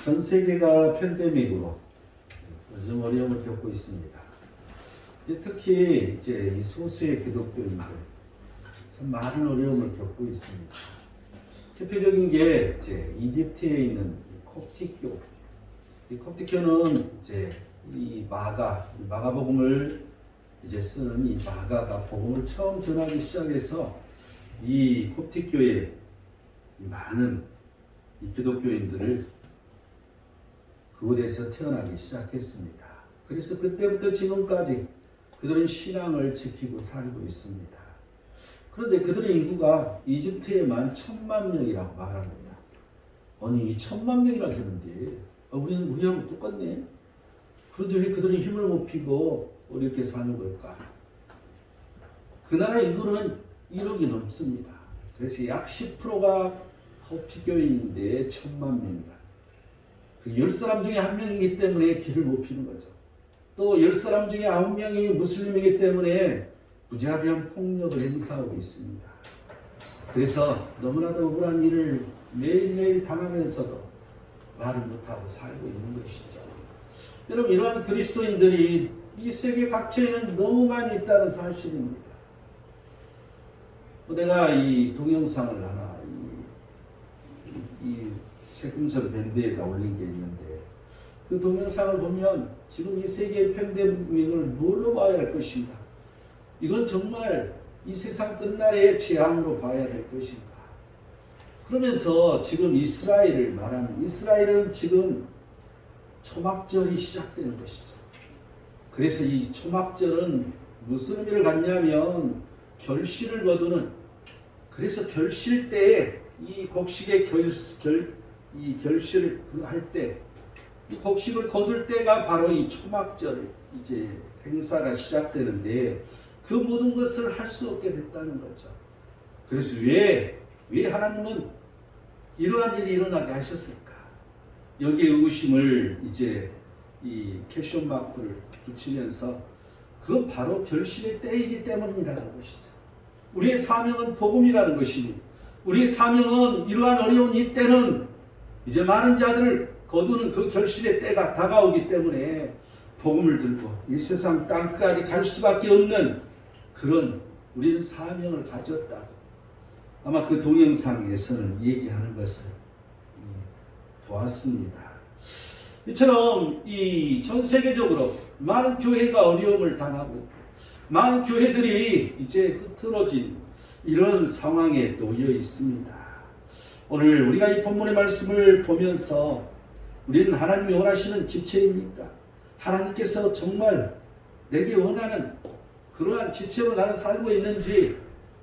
전 세계가 팬데믹으로 요즘 어려움을 겪고 있습니다. 특히 이제 이 소수의 기독교인들 참 많은 어려움을 겪고 있습니다. 대표적인 게 이제 이집트에 있는 콥틱교. 이 콥틱교는 이제 이 마가복음을 이제 쓰는 이 마가가 복음을 처음 전하기 시작해서 이 콥틱교에 많은 이 기독교인들을 그곳에서 태어나기 시작했습니다. 그래서 그때부터 지금까지 그들은 신앙을 지키고 살고 있습니다. 그런데 그들의 인구가 이집트에만 1000만 명이라고 말합니다. 아니 이 1000만 명이나 되는데 우리하고 똑같네. 그런데 왜 그들은 힘을 못 피고 어렵게 사는 걸까? 그 나라 인구는 1억이 넘습니다. 그래서 약 10%가 콥틱교인인데 1000만 명이다. 그 10사람 중에 1명이기 때문에 길을 못 피는 거죠. 또 10사람 중에 9명이 무슬림이기 때문에 무자비한 폭력을 행사하고 있습니다. 그래서 너무나도 억울한 일을 매일매일 당하면서도 말을 못하고 살고 있는 것이죠. 여러분 이러한 그리스도인들이 이 세계 각처에는 너무 많이 있다는 사실입니다. 내가 이 동영상을 하나 이 세금설 밴드에다 올린 게 있는데 그 동영상을 보면 지금 이 세계의 팬데믹을 뭘로 봐야 할 것인가? 이건 정말 이 세상 끝날의 재앙으로 봐야 될 것인가? 그러면서 지금 이스라엘을 말하는 이스라엘은 지금 초막절이 시작되는 것이죠. 그래서 이 초막절은 무슨 의미를 갖냐면 결실을 거두는, 그래서 결실 때에 이 곡식의 이 결실을 할 때, 이 곡식을 거둘 때가 바로 이 초막절 이제 행사가 시작되는데 그 모든 것을 할 수 없게 됐다는 거죠. 그래서 왜 하나님은 이러한 일이 일어나게 하셨을까? 여기에 의구심을 이제 이 캐션 마크를 붙이면서 그 바로 결실의 때이기 때문이라는 것이죠. 우리의 사명은 복음이라는 것입니다. 우리의 사명은 이러한 어려운 이 때는 이제 많은 자들을 거두는 그 결실의 때가 다가오기 때문에 복음을 들고 이 세상 땅까지 갈 수밖에 없는 그런 우리는 사명을 가졌다고 아마 그 동영상에서는 얘기하는 것을 보았습니다. 이처럼 이 전 세계적으로 많은 교회가 어려움을 당하고 있고 많은 교회들이 이제 흐트러진 이런 상황에 놓여 있습니다. 오늘 우리가 이 본문의 말씀을 보면서 우리는 하나님이 원하시는 지체입니까? 하나님께서 정말 내게 원하는 그러한 지체로 나는 살고 있는지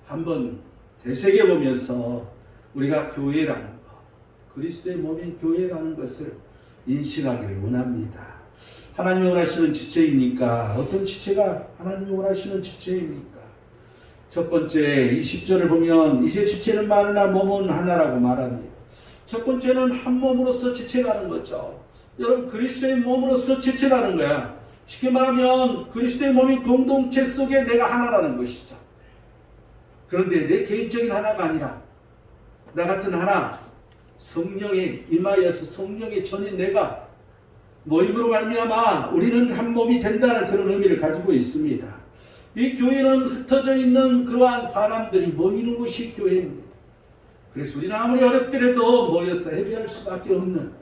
한번 되새겨보면서 우리가 교회라는 것, 그리스도의 몸인 교회라는 것을 인식하기를 원합니다. 하나님이 원하시는 지체입니까? 어떤 지체가 하나님이 원하시는 지체입니까? 첫 번째 20절을 보면 이제 지체는 많으나 몸은 하나라고 말합니다. 첫 번째는 한 몸으로서 지체라는 거죠. 여러분 그리스도의 몸으로서 지체라는 거야. 쉽게 말하면 그리스도의 몸인 공동체 속에 내가 하나라는 것이죠. 그런데 내 개인적인 하나가 아니라 나 같은 하나, 성령에 임하여서 성령의 전인 내가 모임으로 말미암아 우리는 한 몸이 된다는 그런 의미를 가지고 있습니다. 이 교회는 흩어져 있는 그러한 사람들이 모이는 곳이 교회입니다. 그래서 우리는 아무리 어렵더라도 모여서 예배할 수밖에 없는,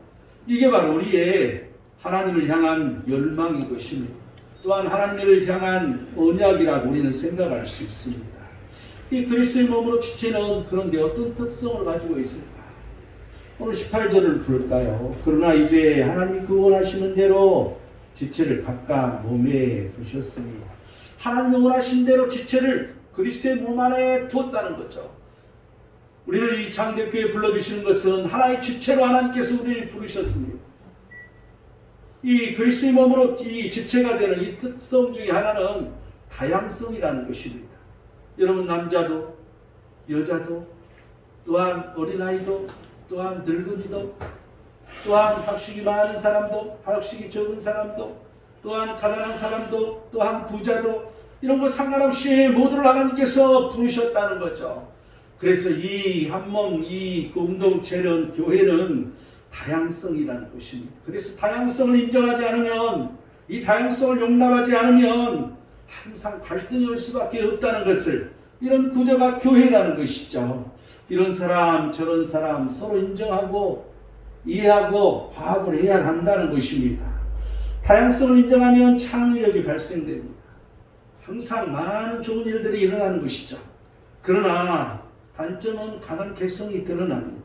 이게 바로 우리의 하나님을 향한 열망인 것입니다. 또한 하나님을 향한 언약이라고 우리는 생각할 수 있습니다. 이 그리스도의 몸으로 지체는 그런데 어떤 특성을 가지고 있을까? 오늘 18절을 볼까요? 그러나 이제 하나님이 그 원하시는 대로 지체를 각각 몸에 두셨습니다. 하나님이 원하신 대로 지체를 그리스도의 몸 안에 두었다는 거죠. 우리를 이 장대교회에 불러주시는 것은 하나의 지체로 하나님께서 우리를 부르셨습니다. 이 그리스도의 몸으로 이 지체가 되는 이 특성 중에 하나는 다양성이라는 것입니다. 여러분 남자도 여자도 또한 어린아이도 또한 늙은이도 또한 학식이 많은 사람도 학식이 적은 사람도 또한 가난한 사람도 또한 부자도 이런 거 상관없이 모두를 하나님께서 부르셨다는 거죠. 그래서 이 한 몸, 이 공동체는 교회는 다양성이라는 것입니다. 그래서 다양성을 인정하지 않으면, 이 다양성을 용납하지 않으면 항상 갈등이 올 수밖에 없다는 것을, 이런 구조가 교회라는 것이죠. 이런 사람 저런 사람 서로 인정하고 이해하고 화합을 해야 한다는 것입니다. 다양성을 인정하면 창의력이 발생됩니다. 항상 많은 좋은 일들이 일어나는 것이죠. 그러나 단점은 강한 개성이 드러납니다.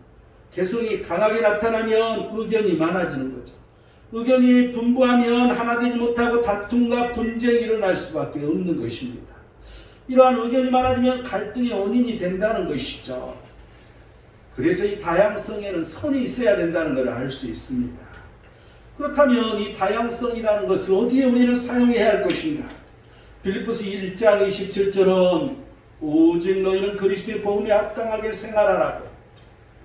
개성이 강하게 나타나면 의견이 많아지는 거죠. 의견이 분부하면 하나 되지 못하고 다툼과 분쟁이 일어날 수밖에 없는 것입니다. 이러한 의견이 많아지면 갈등의 원인이 된다는 것이죠. 그래서 이 다양성에는 선이 있어야 된다는 것을 알 수 있습니다. 그렇다면 이 다양성이라는 것을 어디에 우리는 사용해야 할 것인가? 빌립보서 1장 27절은 오직 너희는 그리스도의 복음에 합당하게 생활하라고,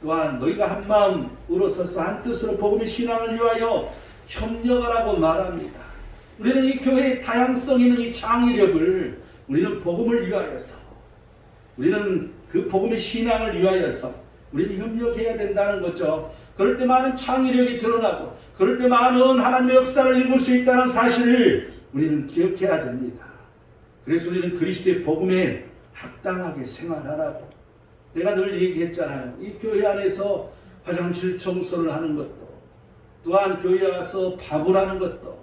또한 너희가 한 마음 우러서서 한 뜻으로 복음의 신앙을 위하여 협력하라고 말합니다. 우리는 이 교회의 다양성 있는 이 창의력을 우리는 복음을 위하여서, 우리는 그 복음의 신앙을 위하여서 우리는 협력해야 된다는 거죠. 그럴 때 많은 창의력이 드러나고, 그럴 때 많은 하나님의 역사를 읽을 수 있다는 사실을 우리는 기억해야 됩니다. 그래서 우리는 그리스도의 복음에 합당하게 생활하라고. 내가 늘 얘기했잖아요. 이 교회 안에서 화장실 청소를 하는 것도, 또한 교회에 와서 밥을 하는 것도,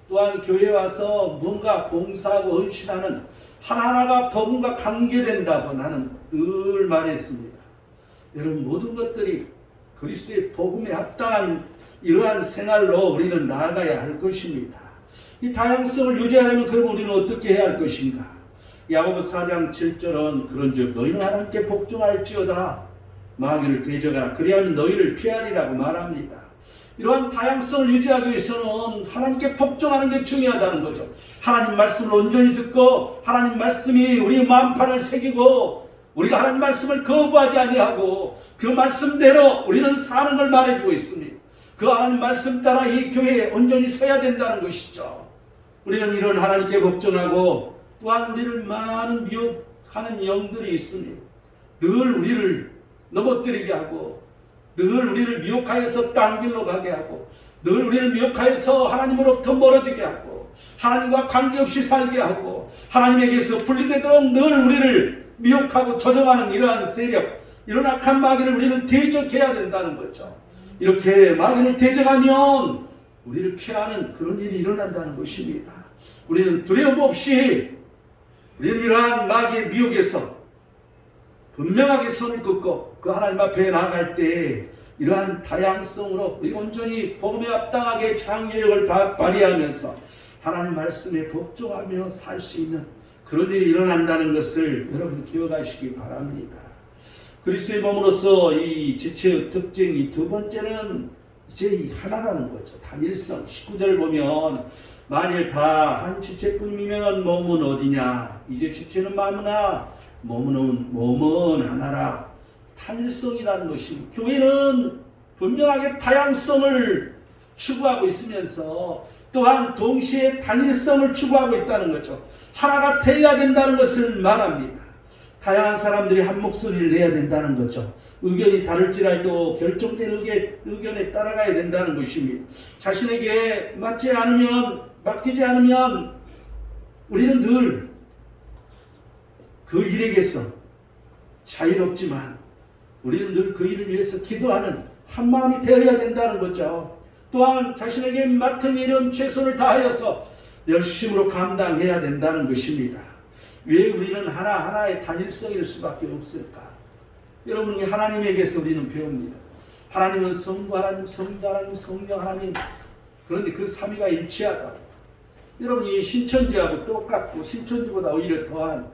또한 교회에 와서 뭔가 봉사하고 헌신하는 하나하나가 복음과 관계된다고 나는 늘 말했습니다. 여러분, 모든 것들이 그리스도의 복음에 합당한 이러한 생활로 우리는 나아가야 할 것입니다. 이 다양성을 유지하려면 그럼 우리는 어떻게 해야 할 것인가? 야고보서 4장 7절은 그런즉 너희는 하나님께 복종할지어다 마귀를 대적하라 그리하면 너희를 피하리라고 말합니다. 이러한 다양성을 유지하기 위해서는 하나님께 복종하는 게 중요하다는 거죠. 하나님 말씀을 온전히 듣고 하나님 말씀이 우리의 마음판을 새기고 우리가 하나님 말씀을 거부하지 아니하고 그 말씀대로 우리는 사는 걸 말해주고 있습니다. 그 하나님 말씀 따라 이 교회에 온전히 서야 된다는 것이죠. 우리는 이런 하나님께 복종하고 또한 우리를 많은 미혹하는 영들이 있습니다. 늘 우리를 넘어뜨리게 하고 늘 우리를 미혹하여서 딴 길로 가게 하고 늘 우리를 미혹하여서 하나님으로부터 멀어지게 하고 하나님과 관계없이 살게 하고 하나님에게서 분리되도록 늘 우리를 미혹하고 조정하는 이러한 세력, 이런 악한 마귀를 우리는 대적해야 된다는 거죠. 이렇게 마귀를 대적하면 우리를 피하는 그런 일이 일어난다는 것입니다. 우리는 두려움 없이 우리는 이러한 마귀의 미혹에서 분명하게 손을 긋고 그 하나님 앞에 나아갈 때 이러한 다양성으로 우리 온전히 복음에 합당하게 창의력을 발휘하면서 하나님 말씀에 복종하며 살 수 있는 그런 일이 일어난다는 것을 여러분 기억하시기 바랍니다. 그리스도의 몸으로서 이 지체의 특징이 두 번째는 이제 하나라는 거죠. 단일성. 19절을 보면 만일 다 한 지체뿐이면 몸은 어디냐? 이제 지체는 많으나 몸은 하나라. 단일성이라는 것이 교회는 분명하게 다양성을 추구하고 있으면서 또한 동시에 단일성을 추구하고 있다는 거죠. 하나가 되어야 된다는 것을 말합니다. 다양한 사람들이 한 목소리를 내야 된다는 거죠. 의견이 다를지라도 결정된 의견에 따라가야 된다는 것입니다. 자신에게 맡기지 않으면 우리는 늘 그 일에게서 자유롭지만 우리는 늘 그 일을 위해서 기도하는 한 마음이 되어야 된다는 거죠. 또한 자신에게 맡은 일은 최선을 다하여서 열심으로 감당해야 된다는 것입니다. 왜 우리는 하나하나의 단일성일 수밖에 없을까? 여러분이 하나님에게서 우리는 배웁니다. 하나님은 성부 하나님, 성자 하나님, 성령 하나님. 그런데 그 삼위가 일치하다. 여러분 이 신천지하고 똑같고 신천지보다 오히려 더한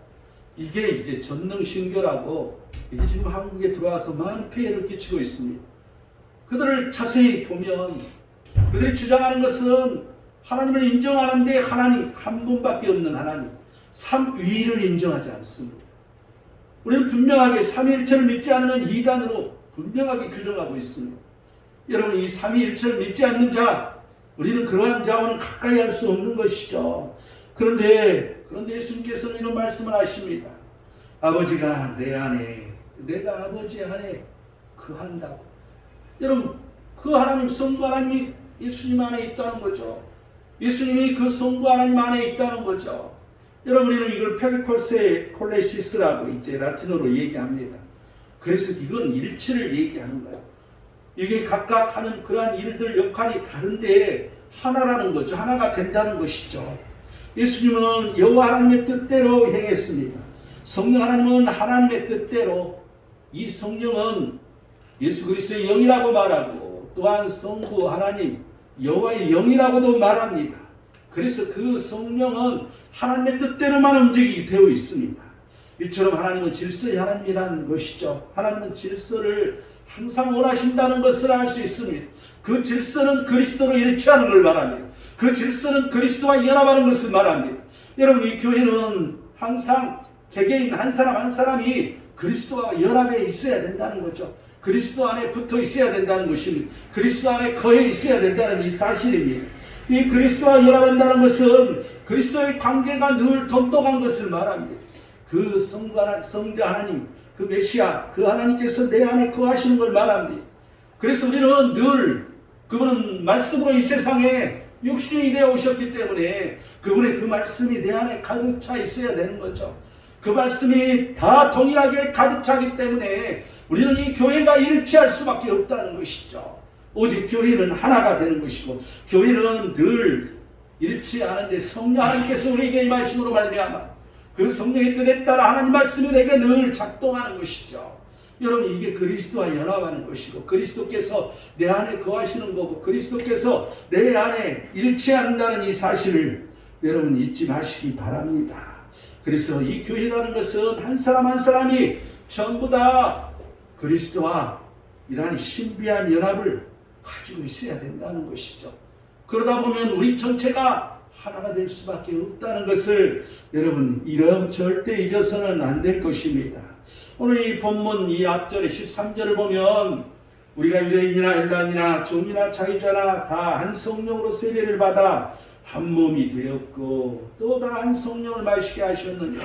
이게 이제 전능신교라고 이게 지금 한국에 들어와서 많은 폐해를 끼치고 있습니다. 그들을 자세히 보면 그들이 주장하는 것은 하나님을 인정하는데 하나님 한 분밖에 없는 하나님 삼위를 인정하지 않습니다. 우리는 분명하게 삼위일체를 믿지 않으면 이단으로 분명하게 규정하고 있습니다. 여러분 이 삼위일체를 믿지 않는 자 우리는 그러한 자와는 가까이 할 수 없는 것이죠. 그런데 예수님께서는 이런 말씀을 하십니다. 아버지가 내 안에 내가 아버지 안에 거한다고. 여러분 그 하나님 성부 하나님이 예수님 안에 있다는 거죠. 예수님이 그 성부 하나님 안에 있다는 거죠. 여러분, 우리는 이걸 페리콜레시스라고 이제 라틴어로 얘기합니다. 그래서 이건 일치를 얘기하는 거예요. 이게 각각 하는 그러한 일들 역할이 다른데 하나라는 거죠. 하나가 된다는 것이죠. 예수님은 여호와 하나님의 뜻대로 행했습니다. 성령 하나님은 하나님의 뜻대로, 이 성령은 예수 그리스도의 영이라고 말하고 또한 성부 하나님 여호와의 영이라고도 말합니다. 그래서 그 성령은 하나님의 뜻대로만 움직이게 되어 있습니다. 이처럼 하나님은 질서의 하나님이라는 것이죠. 하나님은 질서를 항상 원하신다는 것을 알 수 있습니다. 그 질서는 그리스도로 일치하는 걸 말합니다. 그 질서는 그리스도와 연합하는 것을 말합니다. 여러분, 이 교회는 항상 개개인 한 사람 한 사람이 그리스도와 연합해 있어야 된다는 거죠. 그리스도 안에 붙어 있어야 된다는 것입니다. 그리스도 안에 거해 있어야 된다는 이 사실입니다. 이 그리스도와 연합한다는 것은 그리스도의 관계가 늘 돈독한 것을 말합니다. 그 성자 하나님, 그 메시아, 그 하나님께서 내 안에 거하시는 걸 말합니다. 그래서 우리는 늘 그분은 말씀으로 이 세상에 육신이 되어 오셨기 때문에 그분의 그 말씀이 내 안에 가득 차 있어야 되는 거죠. 그 말씀이 다 동일하게 가득 차기 때문에 우리는 이 교회가 일치할 수밖에 없다는 것이죠. 오직 교회는 하나가 되는 것이고, 교회는 늘 일치하는데 성령 하나님께서 우리에게 임하심으로 말미암아 그 성령의 뜻에 따라 하나님 말씀이 우리에게 늘 작동하는 것이죠. 여러분, 이게 그리스도와 연합하는 것이고, 그리스도께서 내 안에 거하시는 거고, 그리스도께서 내 안에 일치한다는 이 사실을 여러분 잊지 마시기 바랍니다. 그래서 이 교회라는 것은 한 사람 한 사람이 전부 다 그리스도와 이러한 신비한 연합을 가지고 있어야 된다는 것이죠. 그러다 보면 우리 전체가 하나가 될 수밖에 없다는 것을 여러분 절대 잊어서는 안 될 것입니다. 오늘 이 본문 이 앞절에 13절을 보면 우리가 유대인이나 헬라인이나 종이나 자유자나 다 한 성령으로 세례를 받아 한 몸이 되었고 또 다 한 성령을 마시게 하셨느냐.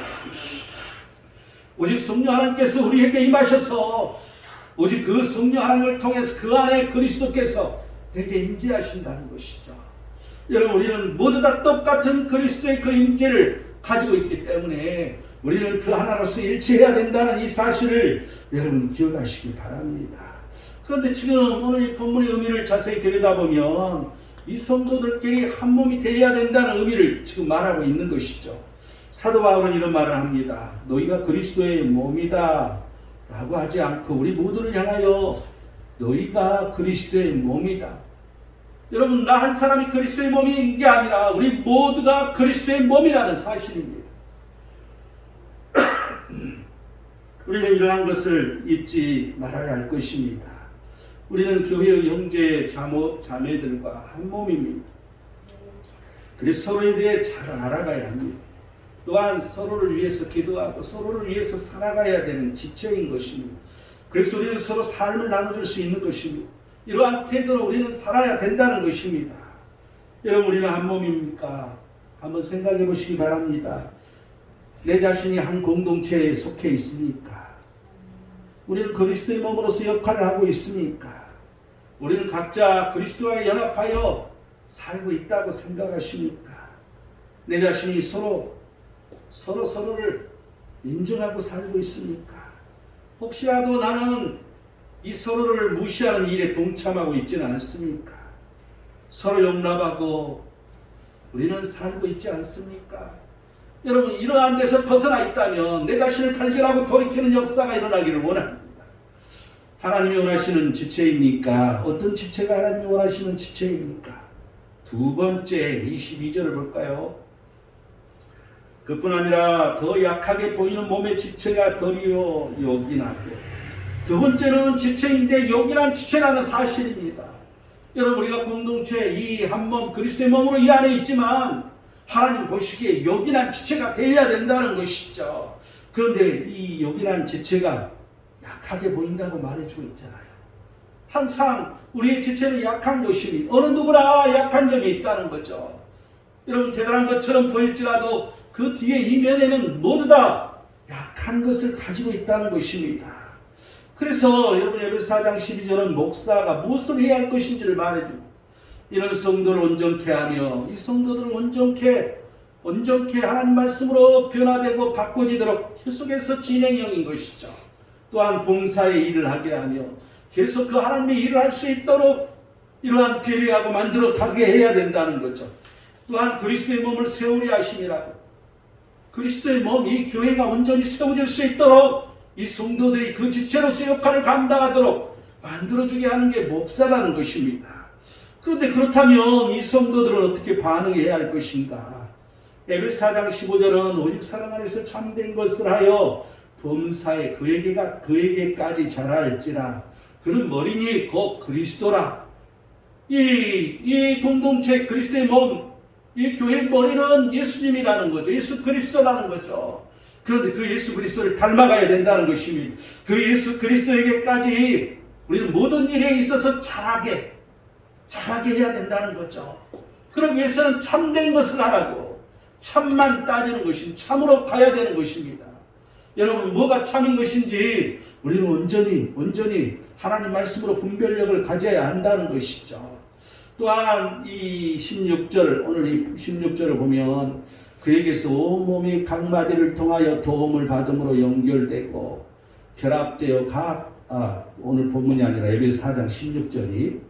오직 성령 하나님께서 우리에게 임하셔서 오직 그 성령 하나님을 통해서 그 안에 그리스도께서 내게 임재하신다는 것이죠. 여러분, 우리는 모두 다 똑같은 그리스도의 그 임재를 가지고 있기 때문에 우리는 그 하나로서 일치해야 된다는 이 사실을 여러분 기억하시기 바랍니다. 그런데 지금 오늘 이 본문의 의미를 자세히 들여다보면 이 성도들끼리 한 몸이 되어야 된다는 의미를 지금 말하고 있는 것이죠. 사도 바울은 이런 말을 합니다. 너희가 그리스도의 몸이다 라고 하지 않고 우리 모두를 향하여 너희가 그리스도의 몸이다. 여러분, 나 한 사람이 그리스도의 몸인 게 아니라 우리 모두가 그리스도의 몸이라는 사실입니다. 우리는 이러한 것을 잊지 말아야 할 것입니다. 우리는 교회의 형제 자매들과 한 몸입니다. 그래서 서로에 대해 잘 알아가야 합니다. 또한 서로를 위해서 기도하고 서로를 위해서 살아가야 되는 지체인 것입니다. 그래서 우리는 서로 삶을 나눠줄 수 있는 것입니다. 이러한 태도로 우리는 살아야 된다는 것입니다. 여러분, 우리는 한 몸입니까? 한번 생각해 보시기 바랍니다. 내 자신이 한 공동체에 속해 있습니까? 우리는 그리스도의 몸으로서 역할을 하고 있습니까? 우리는 각자 그리스도와 연합하여 살고 있다고 생각하십니까? 내 자신이 서로를 인정하고 살고 있습니까? 혹시라도 나는 이 서로를 무시하는 일에 동참하고 있지는 않습니까? 서로 용납하고 우리는 살고 있지 않습니까? 여러분, 이러한 데서 벗어나 있다면 내 자신을 발견하고 돌이키는 역사가 일어나기를 원합니다. 하나님이 원하시는 지체입니까? 어떤 지체가 하나님이 원하시는 지체입니까? 두 번째 22절을 볼까요? 그뿐 아니라 더 약하게 보이는 몸의 지체가 더리요 요긴하고, 두 번째는 지체인데 요긴한 지체라는 사실입니다. 여러분, 우리가 공동체 이 한 몸 그리스도의 몸으로 이 안에 있지만 하나님 보시기에 요긴한 지체가 되어야 된다는 것이죠. 그런데 이 요긴한 지체가 약하게 보인다고 말해주고 있잖아요. 항상 우리의 지체는 약한 것이니 어느 누구나 약한 점이 있다는 거죠. 여러분, 대단한 것처럼 보일지라도 그 뒤에 이면에는 모두 다 약한 것을 가지고 있다는 것입니다. 그래서 여러분 에베소 4장 12절은 목사가 무엇을 해야 할 것인지를 말해주고 이런 성도를 온전케 하며 이 성도들을 온전케 하나님 말씀으로 변화되고 바꿔지도록 계속해서 진행형인 것이죠. 또한 봉사의 일을 하게 하며 계속 그 하나님의 일을 할 수 있도록 이러한 배려하고 만들어 가게 해야 된다는 거죠. 또한 그리스도의 몸을 세우려 하심이라고. 그리스도의 몸, 이 교회가 온전히 세워질 수 있도록 이 성도들이 그 지체로서 역할을 감당하도록 만들어주게 하는 게 목사라는 것입니다. 그런데 그렇다면 이 성도들은 어떻게 반응해야 할 것인가? 에베소 4장 15절은 오직 사랑 안에서 참된 것을 하여 범사에 그에게까지 자랄지라. 그는 머리니 곧 그리스도라. 이 공동체 그리스도의 몸, 이 교회의 머리는 예수님이라는 거죠. 예수 그리스도라는 거죠. 그런데 그 예수 그리스도를 닮아가야 된다는 것입니다. 그 예수 그리스도에게까지 우리는 모든 일에 있어서 잘하게 해야 된다는 거죠. 그러기 위해서는 참된 것을 하라고, 참만 따지는 것이 참으로 가야 되는 것입니다. 여러분, 뭐가 참인 것인지 우리는 온전히 하나님 말씀으로 분별력을 가져야 한다는 것이죠. 또한 이 16절, 오늘 이 16절을 보면 그에게서 온몸이 각 마디를 통하여 도움을 받음으로 연결되고 결합되어 오늘 본문이 아니라 에베소 4장 16절이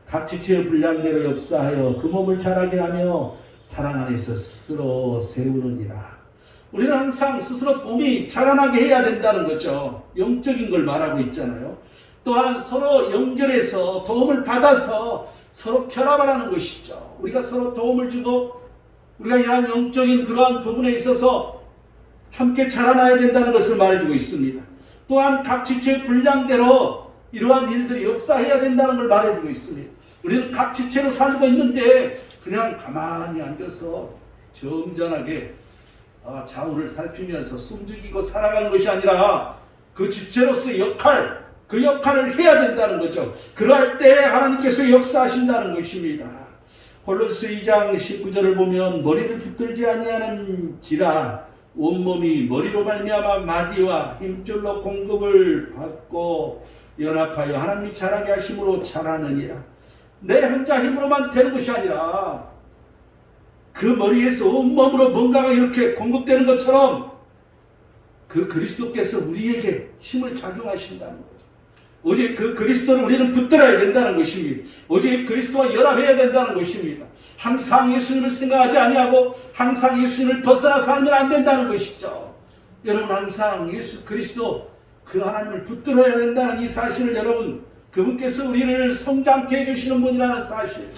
각 지체의 분량대로 역사하여 그 몸을 자라게 하며 사랑 안에서 스스로 세우느니라. 우리는 항상 스스로 몸이 자라나게 해야 된다는 거죠. 영적인 걸 말하고 있잖아요. 또한 서로 연결해서 도움을 받아서 서로 결합하라는 것이죠. 우리가 서로 도움을 주고 우리가 이러한 영적인 그러한 부분에 있어서 함께 자라나야 된다는 것을 말해주고 있습니다. 또한 각 지체의 분량대로 이러한 일들이 역사해야 된다는 걸 말해주고 있습니다. 우리는 각 지체로 살고 있는데 그냥 가만히 앉아서 점잖하게 좌우를 살피면서 숨죽이고 살아가는 것이 아니라 그 지체로서의 그 역할을 해야 된다는 거죠. 그럴 때 하나님께서 역사하신다는 것입니다. 골로새 2장 19절을 보면 머리를 붙들지 아니하는지라 온몸이 머리로 말미암아 마디와 힘줄로 공급을 받고 연합하여 하나님이 자라게 하심으로 자라느니라. 내 혼자 힘으로만 되는 것이 아니라 그 머리에서 온몸으로 뭔가가 이렇게 공급되는 것처럼 그 그리스도께서 우리에게 힘을 작용하신다는 거죠. 오직 그 그리스도를 우리는 붙들어야 된다는 것입니다. 오직 그리스도와 연합해야 된다는 것입니다. 항상 예수님을 생각하지 아니하고 항상 예수님을 벗어나 살면 안 된다는 것이죠. 여러분, 항상 예수 그리스도 그 하나님을 붙들어야 된다는 이 사실을 여러분, 그분께서 우리를 성장케 해주시는 분이라는 사실,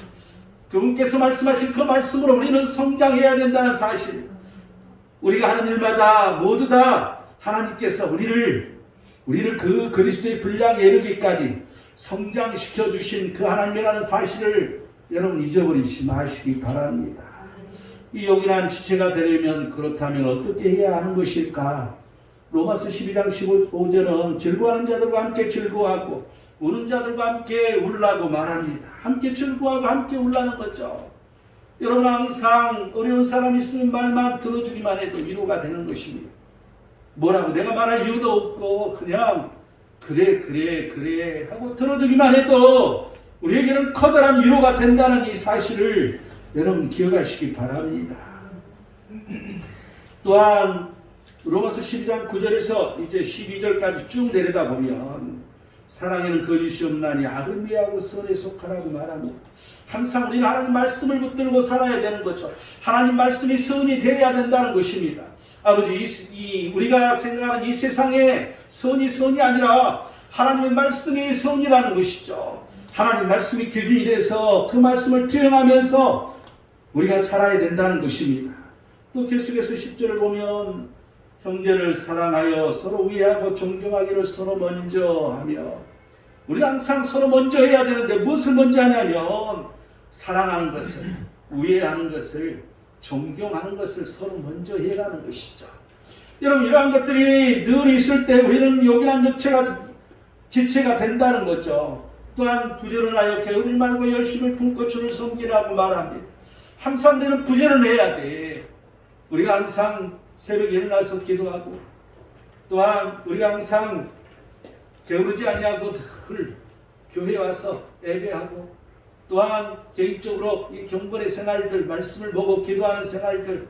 그분께서 말씀하신 그 말씀으로 우리는 성장해야 된다는 사실, 우리가 하는 일마다 모두 다 하나님께서 우리를 그 그리스도의 분량에 이르기까지 성장시켜 주신 그 하나님이라는 사실을 여러분 잊어버리지 마시기 바랍니다. 이 요긴한 지체가 되려면 그렇다면 어떻게 해야 하는 것일까? 로마서 12장 15절은 즐거워하는 자들과 함께 즐거워하고 우는 자들과 함께 울라고 말합니다. 함께 즐거워하고 함께 울라는 거죠. 여러분, 항상 어려운 사람이 쓰는 말만 들어주기만 해도 위로가 되는 것입니다. 뭐라고 내가 말할 이유도 없고 그냥 그래 하고 들어주기만 해도 우리에게는 커다란 위로가 된다는 이 사실을 여러분 기억하시기 바랍니다. 또한 로마서 12장 9절에서 이제 12절까지 쭉 내려다 보면 사랑에는 거짓이 없나니 악을 미워하고 선에 속하라고 말합니다. 항상 우리는 하나님 말씀을 붙들고 살아야 되는 거죠. 하나님 말씀이 선이 되어야 된다는 것입니다. 아버지, 우리가 생각하는 이 세상에 선이 아니라 하나님의 말씀이 선이라는 것이죠. 하나님 말씀이 기준이 돼서 그 말씀을 투영하면서 우리가 살아야 된다는 것입니다. 또 계속해서 10절을 보면 형제를 사랑하여 서로 위하고 존경하기를 서로 먼저 하며, 우리는 항상 서로 먼저 해야 되는데 무엇을 먼저 하냐면 사랑하는 것을, 우애하는 것을, 존경하는 것을 서로 먼저 해가는 것이죠. 여러분, 이러한 것들이 늘 있을 때 우리는 요긴한 지체가 된다는 거죠. 또한 부지런하여 게으르지 말고 열심히 품고 주를 섬기라고 말합니다. 항상 우리는 부지런해야 돼. 우리가 항상 새벽에 일어나서 기도하고, 또한 우리가 항상 게으르지 아니하고 늘 교회에 와서 예배하고 또한 개인적으로 이 경건의 생활들, 말씀을 보고 기도하는 생활들,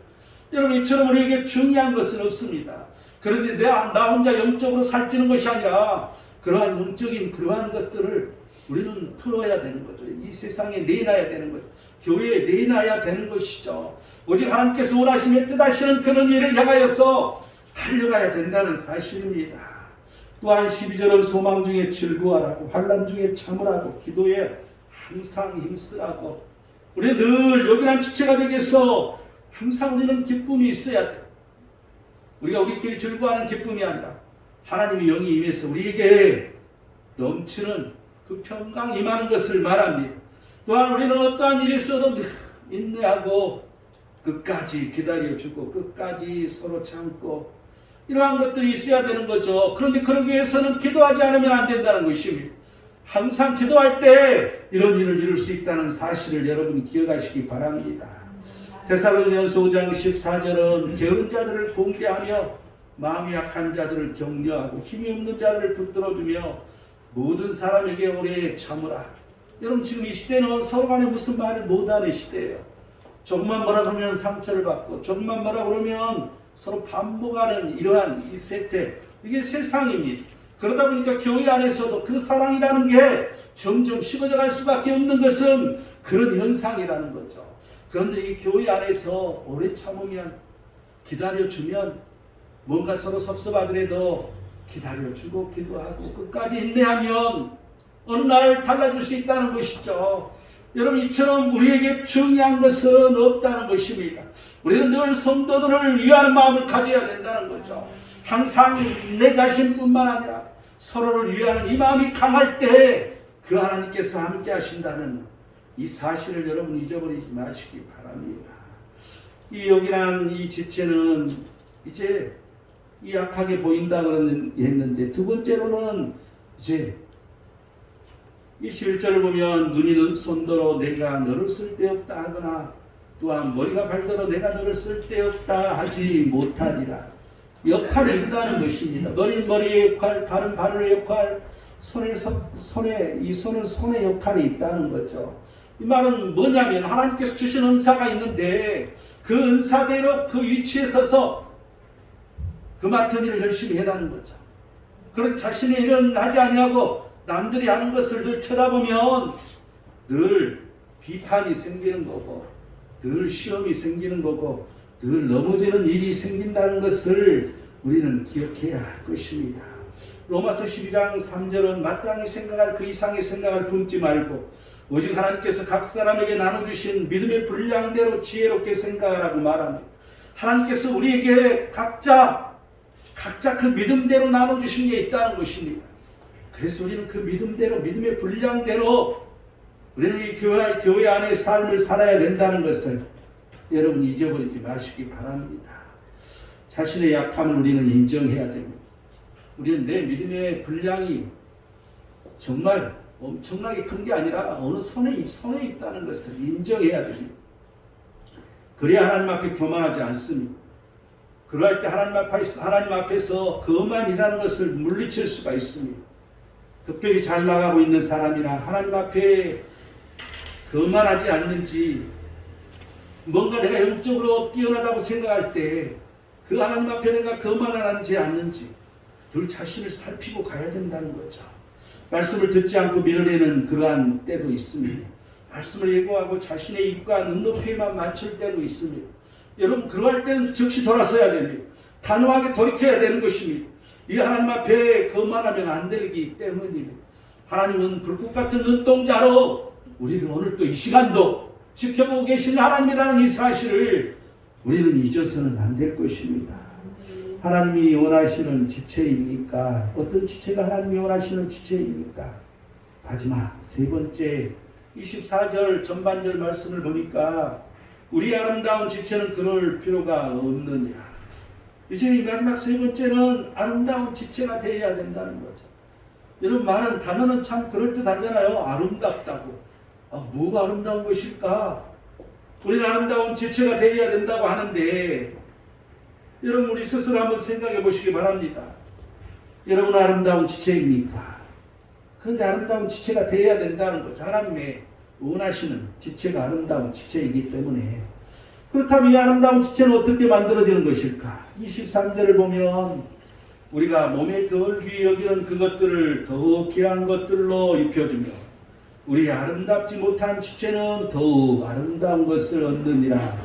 여러분 이처럼 우리에게 중요한 것은 없습니다. 그런데 나 혼자 영적으로 살찌는 것이 아니라 그러한 영적인 그러한 것들을 우리는 풀어야 되는 거죠. 이 세상에 내놔야 되는 거죠. 교회에 내놔야 되는 것이죠. 오직 하나님께서 원하시며 뜻하시는 그런 일을 향하여서 달려가야 된다는 사실입니다. 또한 12절은 소망 중에 즐거워하라고, 환난 중에 참으라고, 기도에 항상 힘쓰라고. 우리 늘 요긴한 지체가 되기 위해서 항상 우리는 기쁨이 있어야 돼요. 우리가 우리끼리 즐거워하는 기쁨이 아니라 하나님의 영이 임해서 우리에게 넘치는 그 평강 임하는 것을 말합니다. 또한 우리는 어떠한 일이 있어도 인내하고 끝까지 기다려주고 끝까지 서로 참고 이러한 것들이 있어야 되는 거죠. 그런데 그러기 위해서는 기도하지 않으면 안 된다는 것입니다. 항상 기도할 때 이런 일을 이룰 수 있다는 사실을 여러분 기억하시기 바랍니다. 데살로니가서 5장 14절은 게으른 자들을 공개하며 마음이 약한 자들을 격려하고 힘이 없는 자들을 붙들어주며 모든 사람에게 오래 참으라. 여러분 지금 이 시대는 서로 간에 무슨 말을 못하는 시대예요. 조금만 뭐라 그러면 상처를 받고 조금만 뭐라 그러면 서로 반복하는 이러한 이 세태, 이게 세상입니다. 그러다 보니까 교회 안에서도 그 사랑이라는 게 점점 식어져 갈 수밖에 없는 것은 그런 현상이라는 거죠. 그런데 이 교회 안에서 오래 참으면, 기다려주면, 뭔가 서로 섭섭하더라도 기다려주고 기도하고 끝까지 인내하면 어느 날 달라질 수 있다는 것이죠. 여러분 이처럼 우리에게 중요한 것은 없다는 것입니다. 우리는 늘 성도들을 위하는 마음을 가져야 된다는 거죠. 항상 내 자신뿐만 아니라 서로를 위하는 이 마음이 강할 때 그 하나님께서 함께 하신다는 이 사실을 여러분 잊어버리지 마시기 바랍니다. 이 요긴한 이 지체는 이제 이 약하게 보인다고 했는데, 두 번째로는 이제 21절을 보면 눈이 손더러 내가 너를 쓸데없다 하거나 또한 머리가 발더러 내가 너를 쓸데없다 하지 못하리라. 역할이 있다는 것입니다. 머리는 머리의 역할, 발은 발의 역할, 손은 손의 역할이 있다는 거죠. 이 말은 뭐냐면 하나님께서 주신 은사가 있는데 그 은사대로 그 위치에 서서 그 맡은 일을 열심히 해라는 거죠. 그런 자신의 일은 하지 아니하고 남들이 하는 것을 늘 쳐다보면 늘 비판이 생기는 거고 늘 시험이 생기는 거고 늘 넘어지는 일이 생긴다는 것을 우리는 기억해야 할 것입니다. 로마서 12장 3절은 마땅히 생각할 그 이상의 생각을 품지 말고 오직 하나님께서 각 사람에게 나눠주신 믿음의 분량대로 지혜롭게 생각하라고 말합니다. 하나님께서 우리에게 각자 그 믿음대로 나눠주신 게 있다는 것입니다. 그래서 우리는 그 믿음대로, 믿음의 분량대로 우리는 이 교회 안의 삶을 살아야 된다는 것을 여러분 잊어버리지 마시기 바랍니다. 자신의 약함을 우리는 인정해야 됩니다. 우리는 내 믿음의 분량이 정말 엄청나게 큰 게 아니라 어느 선에 있다는 것을 인정해야 됩니다. 그래야 하나님 앞에 교만하지 않습니다. 그럴 때 하나님 앞에서 거만이라는 것을 물리칠 수가 있습니다. 특별히 잘 나가고 있는 사람이나 하나님 앞에 거만하지 않는지, 뭔가 내가 영적으로 뛰어나다고 생각할 때 그 하나님 앞에 내가 거만하지 않는지 늘 자신을 살피고 가야 된다는 거죠. 말씀을 듣지 않고 밀어내는 그러한 때도 있습니다. 말씀을 예고하고 자신의 입과 눈높이에만 맞출 때도 있습니다. 여러분 그럴 때는 즉시 돌아서야 됩니다. 단호하게 돌이켜야 되는 것입니다. 이 하나님 앞에 거만하면 안 되기 때문입니다. 하나님은 불꽃 같은 눈동자로 우리를 오늘 또 이 시간도 지켜보고 계시는 하나님이라는 이 사실을 우리는 잊어서는 안 될 것입니다. 하나님이 원하시는 지체입니까? 어떤 지체가 하나님이 원하시는 지체입니까? 마지막 세 번째 24절 전반절 말씀을 보니까 우리 아름다운 지체는 그럴 필요가 없느냐. 이제 이 마지막 세 번째는 아름다운 지체가 되어야 된다는 거죠. 여러분 단어는 참 그럴듯하잖아요. 아름답다고. 뭐가 아름다운 것일까? 우리는 아름다운 지체가 되어야 된다고 하는데 여러분 우리 스스로 한번 생각해 보시기 바랍니다. 여러분 아름다운 지체입니까? 그런데 아름다운 지체가 되어야 된다는 거죠. 하나님의 원하시는 지체가 아름다운 지체이기 때문에. 그렇다면 이 아름다운 지체는 어떻게 만들어지는 것일까? 23절을 보면 우리가 몸에 덜 귀히 여기는 그것들을 더욱 귀한 것들로 입혀주며 우리 아름답지 못한 지체는 더욱 아름다운 것을 얻느니라.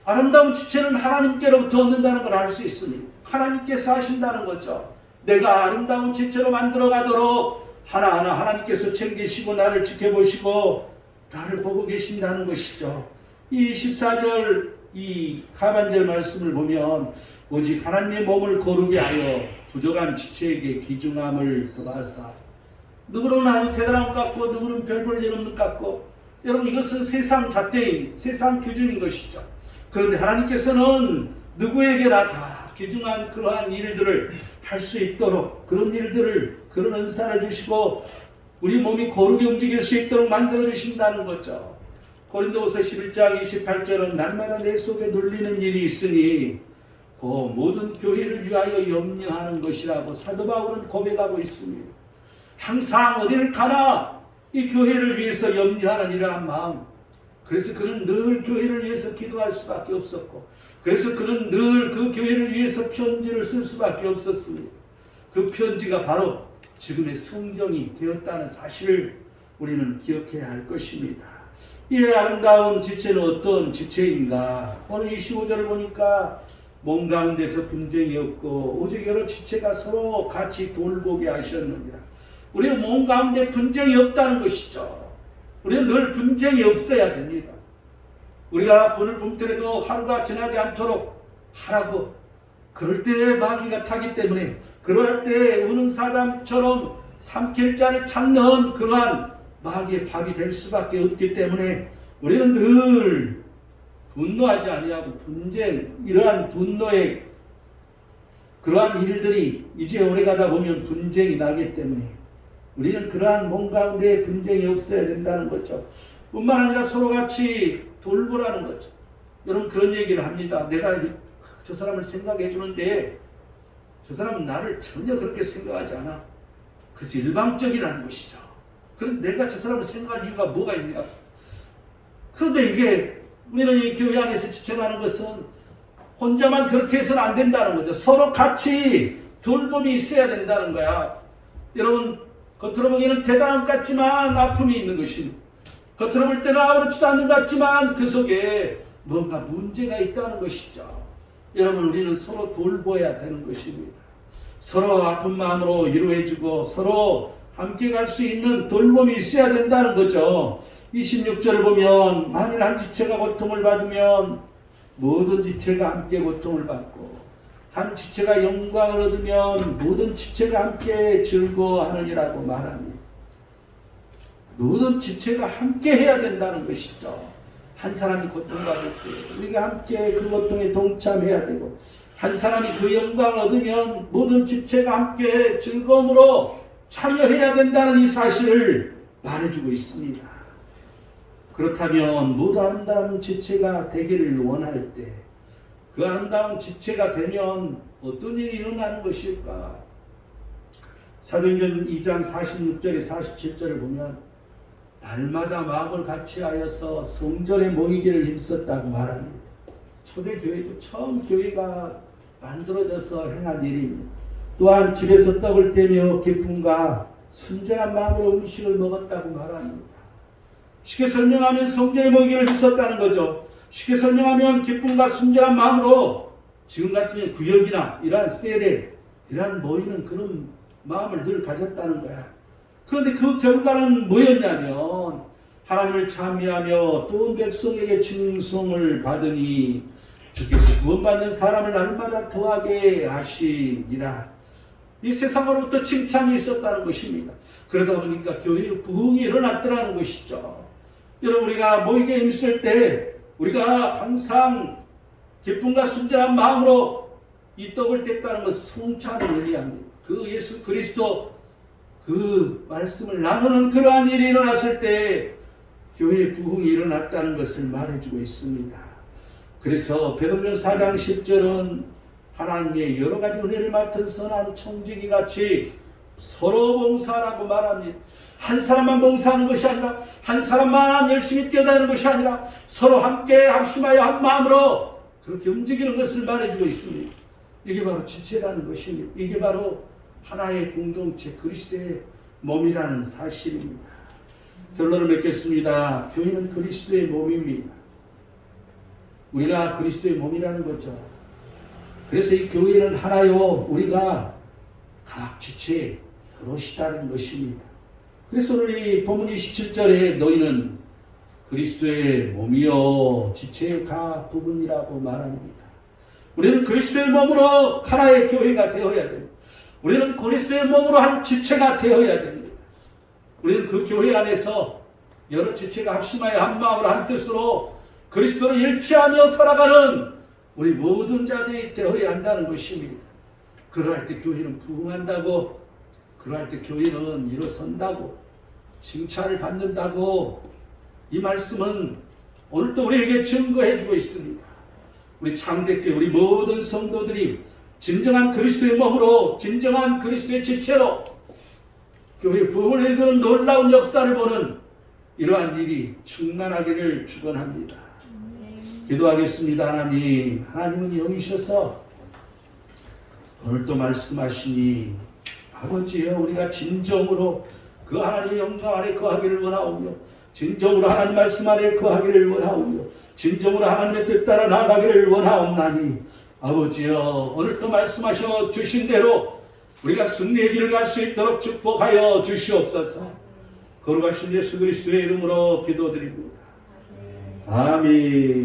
아름다운 지체는 하나님께로부터 얻는다는 걸 알 수 있으니 하나님께서 하신다는 거죠. 내가 아름다운 지체로 만들어 가도록 하나하나 하나님께서 챙기시고 나를 지켜보시고 나를 보고 계신다는 것이죠. 이 14절 이 하반절 말씀을 보면 오직 하나님의 몸을 거룩게 하여 부족한 지체에게 귀중함을 더하사 누구는 아주 대단한 것 같고 누구는 별 볼 일 없는 것 같고 여러분 이것은 세상 잣대인 세상 기준인 것이죠. 그런데 하나님께서는 누구에게나 다 귀중한 그러한 일들을 할 수 있도록 그런 일들을 그런 은사를 주시고 우리 몸이 거룩히 움직일 수 있도록 만들어 주신다는 거죠. 고린도후서 11장 28절은 날마다 내 속에 눌리는 일이 있으니 그 모든 교회를 위하여 염려하는 것이라고 사도 바울은 고백하고 있습니다. 항상 어디를 가나 이 교회를 위해서 염려하는 이러한 마음. 그래서 그는 늘 교회를 위해서 기도할 수밖에 없었고 그래서 그는 늘 그 교회를 위해서 편지를 쓸 수밖에 없었습니다. 그 편지가 바로 지금의 성경이 되었다는 사실을 우리는 기억해야 할 것입니다. 이 아름다운 지체는 어떤 지체인가? 오늘 25절을 보니까 몸 가운데서 분쟁이 없고 오직 여러 지체가 서로 같이 돌보게 하셨느니라. 우리의 몸 가운데 분쟁이 없다는 것이죠. 우리는 늘 분쟁이 없어야 됩니다. 우리가 분을 뿜더라도 하루가 지나지 않도록 하라고 그럴 때 마귀가 타기 때문에 그럴 때 우는 사람처럼 삼킬 자를 찾는 그러한 마귀의 밥이 될 수밖에 없기 때문에 우리는 늘 분노하지 아니하고 분쟁 이러한 분노의 그러한 일들이 이제 오래가다 보면 분쟁이 나기 때문에 우리는 그러한 몸 가운데 분쟁이 없어야 된다는 거죠. 뿐만 아니라 서로 같이 돌보라는 거죠. 여러분 그런 얘기를 합니다. 내가 저 사람을 생각해 주는데 저 사람은 나를 전혀 그렇게 생각하지 않아. 그래서 일방적이라는 것이죠. 그럼 내가 저 사람을 생각할 이유가 뭐가 있냐. 그런데 이게 우리는 이 교회 안에서 지쳐가는 것은 혼자만 그렇게 해서는 안 된다는 거죠. 서로 같이 돌봄이 있어야 된다는 거야. 여러분 겉으로 보기에는 대단한 것 같지만 아픔이 있는 것입니다. 겉으로 볼 때는 아무렇지도 않는 것 같지만 그 속에 뭔가 문제가 있다는 것이죠. 여러분 우리는 서로 돌봐야 되는 것입니다. 서로 아픈 마음으로 위로해주고 서로 함께 갈 수 있는 돌봄이 있어야 된다는 거죠. 26절을 보면 만일 한 지체가 고통을 받으면 모든 지체가 함께 고통을 받고 한 지체가 영광을 얻으면 모든 지체가 함께 즐거워하느니라고 말합니다. 모든 지체가 함께 해야 된다는 것이죠. 한 사람이 고통받을 때 우리가 함께 그 고통에 동참해야 되고 한 사람이 그 영광을 얻으면 모든 지체가 함께 즐거움으로 참여해야 된다는 이 사실을 말해주고 있습니다. 그렇다면 모두 아름다운 지체가 되기를 원할 때 그 아름다운 지체가 되면 어떤 일이 일어나는 것일까? 사도행전 2장 46절에 47절을 보면 날마다 마음을 같이하여서 성전에 모이기를 힘썼다고 말합니다. 초대교회도 처음 교회가 만들어져서 행한 일입니다. 또한 집에서 떡을 떼며 기쁨과 순전한 마음으로 음식을 먹었다고 말합니다. 쉽게 설명하면 성전에 모이기를 힘썼다는 거죠. 쉽게 설명하면 기쁨과 순전한 마음으로 지금 같으면 구역이나 이러한 셀에 이러한 모이는 그런 마음을 늘 가졌다는 거야. 그런데 그 결과는 뭐였냐면 하나님을 찬미하며 또 온 백성에게 칭송을 받으니 주께서 구원받는 사람을 날마다 더하게 하시니라. 이 세상으로부터 칭찬이 있었다는 것입니다. 그러다 보니까 교회의 부흥이 일어났더라는 것이죠. 여러분 우리가 모이게 힘쓸 때 우리가 항상 기쁨과 순전한 마음으로 이 떡을 뗐다는 것은 성찬을 의미합니다. 그 예수 그리스도 그 말씀을 나누는 그러한 일이 일어났을 때 교회의 부흥이 일어났다는 것을 말해주고 있습니다. 그래서 베드로전 4장 10절은 하나님의 여러 가지 은혜를 맡은 선한 청지기 같이 서로 봉사하라고 말합니다. 한 사람만 봉사하는 것이 아니라, 한 사람만 열심히 뛰어다니는 것이 아니라 서로 함께 합심하여 한 마음으로 그렇게 움직이는 것을 말해주고 있습니다. 이게 바로 지체라는 것입니다. 이게 바로 하나의 공동체 그리스도의 몸이라는 사실입니다. 결론을 맺겠습니다. 교회는 그리스도의 몸입니다. 우리가 그리스도의 몸이라는 거죠. 그래서 이 교회는 하나요, 우리가 각 지체 여럿이라는 것입니다. 그래서 오늘 이 본문 27절에 너희는 그리스도의 몸이요 지체의 각 부분이라고 말합니다. 우리는 그리스도의 몸으로 하나의 교회가 되어야 됩니다. 우리는 그리스도의 몸으로 한 지체가 되어야 됩니다. 우리는 그 교회 안에서 여러 지체가 합심하여 한 마음으로 한 뜻으로 그리스도를 일치하며 살아가는 우리 모든 자들이 되어야 한다는 것입니다. 그러할 때 교회는 부흥한다고, 그러할 때 교회는 일어선다고, 칭찬을 받는다고, 이 말씀은 오늘도 우리에게 증거해주고 있습니다. 우리 창대교회 우리 모든 성도들이 진정한 그리스도의 몸으로, 진정한 그리스도의 지체로 교회 부흥을 이루는 놀라운 역사를 보는 이러한 일이 충만하기를 축원합니다. 기도하겠습니다. 하나님은 영이셔서 오늘도 말씀하시니 아버지여, 우리가 진정으로 그 하나님의 영광 아래 거하기를 원하오며, 진정으로 하나님 말씀 아래 거하기를 원하오며, 진정으로 하나님의 뜻 따라 나아가기를 원하옵나니 아버지여, 오늘도 말씀하셔 주신 대로 우리가 승리의 길을 갈 수 있도록 축복하여 주시옵소서. 거룩하신 예수 그리스도의 이름으로 기도드립니다. 아멘.